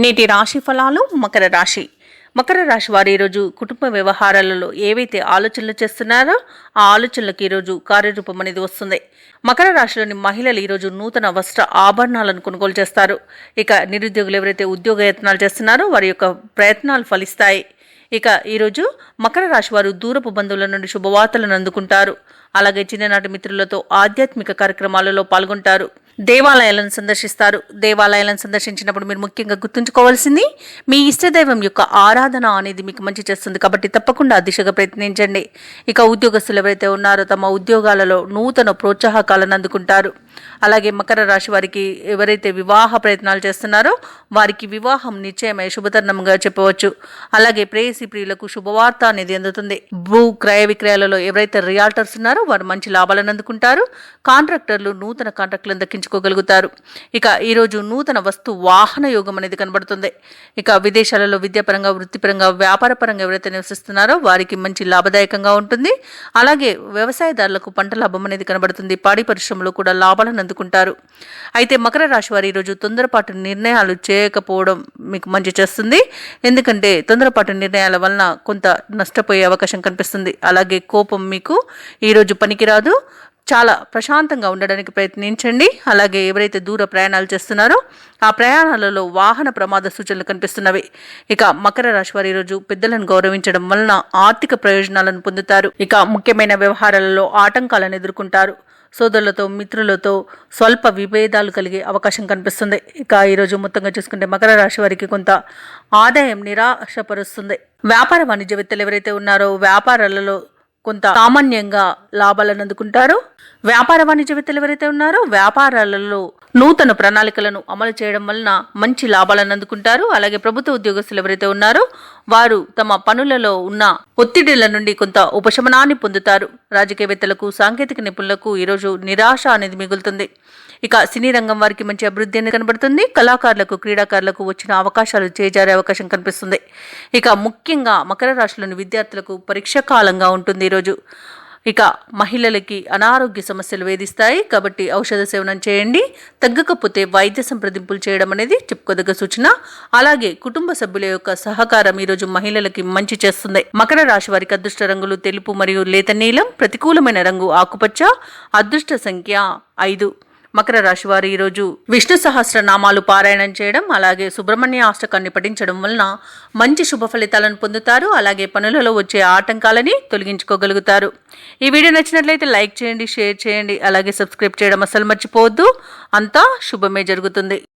నేటి రాశి ఫలాలు. మకర రాశి వారు ఈరోజు కుటుంబ వ్యవహారాలలో ఏవైతే ఆలోచనలు చేస్తున్నారో ఆ ఆలోచనలకు ఈరోజు కార్యరూపం అనేది వస్తుంది. మకర రాశిలోని మహిళలు ఈరోజు నూతన వస్త్ర ఆభరణాలను కొనుగోలు చేస్తారు. ఇక నిరుద్యోగులు ఎవరైతే ఉద్యోగ యత్నాలు చేస్తున్నారో వారి యొక్క ప్రయత్నాలు ఫలిస్తాయి. ఇక ఈరోజు మకర రాశి వారు దూరపు బంధువుల నుండి శుభవార్తలను అందుకుంటారు. అలాగే చిన్ననాటి మిత్రులతో ఆధ్యాత్మిక కార్యక్రమాలలో పాల్గొంటారు. దేవాలయాలను సందర్శిస్తారు. దేవాలయాలను సందర్శించినప్పుడు మీరు ముఖ్యంగా గుర్తుంచుకోవాల్సింది మీ ఇష్టదైవం యొక్క ఆరాధన అనేది మీకు మంచి చేస్తుంది. కాబట్టి తప్పకుండా ఆ దిశగా ప్రయత్నించండి. ఇక ఉద్యోగస్తులు ఎవరైతే ఉన్నారో తమ ఉద్యోగాలలో నూతన ప్రోత్సాహకాలను అందుకుంటారు. అలాగే మకర రాశి వారికి ఎవరైతే వివాహ ప్రయత్నాలు చేస్తున్నారో వారికి వివాహం నిశ్చయమై శుభతరుణంగా చెప్పవచ్చు. అలాగే ప్రేయసి ప్రియులకు శుభవార్త అనేది అందుతుంది. భూ క్రయ విక్రయాలలో ఎవరైతే రియాల్టర్స్ ఉన్నారో వారు మంచి లాభాలను అందుకుంటారు. కాంట్రాక్టర్లు నూతన కాంట్రాక్టులను దక్కించుకోగలుగుతారు. ఇక ఈరోజు నూతన వస్తు వాహన యోగం అనేది కనబడుతుంది. ఇక విదేశాలలో విద్యాపరంగా, వృత్తిపరంగా, వ్యాపారపరంగా ఎవరైతే నివసిస్తున్నారో వారికి మంచి లాభదాయకంగా ఉంటుంది. అలాగే వ్యవసాయదారులకు పంట లాభం అనేది కనబడుతుంది. పాడి పరిశ్రమలో కూడా లాభాలను అందుకుంటారు. అయితే మకర రాశి వారు ఈరోజు తొందరపాటు నిర్ణయాలు చేయకపోవడం మీకు మంచి చేస్తుంది. ఎందుకంటే తొందరపాటు నిర్ణయాల వలన కొంత నష్టపోయే అవకాశం కనిపిస్తుంది. అలాగే కోపం మీకు ఈరోజు పనికిరాదు. చాలా ప్రశాంతంగా ఉండడానికి ప్రయత్నించండి. అలాగే ఎవరైతే దూర ప్రయాణాలు చేస్తున్నారో ఆ ప్రయాణాలలో వాహన ప్రమాద సూచనలు కనిపిస్తున్నవి. ఇక మకర రాశి వారు ఈరోజు పెద్దలను గౌరవించడం వలన ఆర్థిక ప్రయోజనాలను పొందుతారు. ఇక ముఖ్యమైన వ్యవహారాలలో ఆటంకాలను ఎదుర్కొంటారు. సోదరులతో, మిత్రులతో స్వల్ప విభేదాలు కలిగే అవకాశం కనిపిస్తుంది. ఇక ఈరోజు మొత్తంగా చూసుకుంటే మకర రాశి వారికి కొంత ఆదాయం నిరాశపరుస్తుంది. వ్యాపార వాణిజ్యవేత్తలు ఎవరైతే ఉన్నారో వ్యాపారాలలో కొంత సామాన్యంగా లాభాలను అందుకుంటారు. వ్యాపార వాణిజ్యవేత్తలు ఎవరైతే ఉన్నారో వ్యాపారాలలో నూతన ప్రణాళికలను అమలు చేయడం వలన మంచి లాభాలను అందుకుంటారు. అలాగే ప్రభుత్వ ఉద్యోగస్తులు ఎవరైతే ఉన్నారో వారు తమ పనులలో ఉన్న ఒత్తిడిల నుండి కొంత ఉపశమనాన్ని పొందుతారు. రాజకీయవేత్తలకు, సాంకేతిక నిపుణులకు ఈరోజు నిరాశ అనేది మిగులుతుంది. ఇక సినీ రంగం వారికి మంచి అభివృద్ధి అనేది కనబడుతుంది. కళాకారులకు, క్రీడాకారులకు వచ్చిన అవకాశాలు చేజారే అవకాశం కనిపిస్తుంది. ఇక ముఖ్యంగా మకర రాశిలోని విద్యార్థులకు పరీక్ష కాలంగా ఉంటుంది ఈరోజు. ఇక మహిళలకి అనారోగ్య సమస్యలు వేధిస్తాయి. కాబట్టి ఔషధ సేవనం చేయండి. తగ్గకపోతే వైద్య సంప్రదింపులు చేయడం అనేది చెప్పుకోదగ్గ సూచన. అలాగే కుటుంబ సభ్యుల యొక్క సహకారం ఈరోజు మహిళలకి మంచి చేస్తుంది. మకర రాశి వారికి అదృష్ట రంగులు తెలుపు మరియు లేత నీలం. ప్రతికూలమైన రంగు ఆకుపచ్చ. అదృష్ట సంఖ్య 5. మకర రాశి వారు ఈరోజు విష్ణు సహస్రనామాలు పారాయణం చేయడం, అలాగే సుబ్రహ్మణ్య అష్టకాన్ని పఠించడం వలన మంచి శుభ ఫలితాలను పొందుతారు. అలాగే పనులలో వచ్చే ఆటంకాలని తొలగించుకోగలుగుతారు. ఈ వీడియో నచ్చినట్లయితే లైక్ చేయండి, షేర్ చేయండి, అలాగే సబ్స్క్రైబ్ చేయడం అస్సలు మర్చిపోవద్దు. అంతా శుభమే జరుగుతుంది.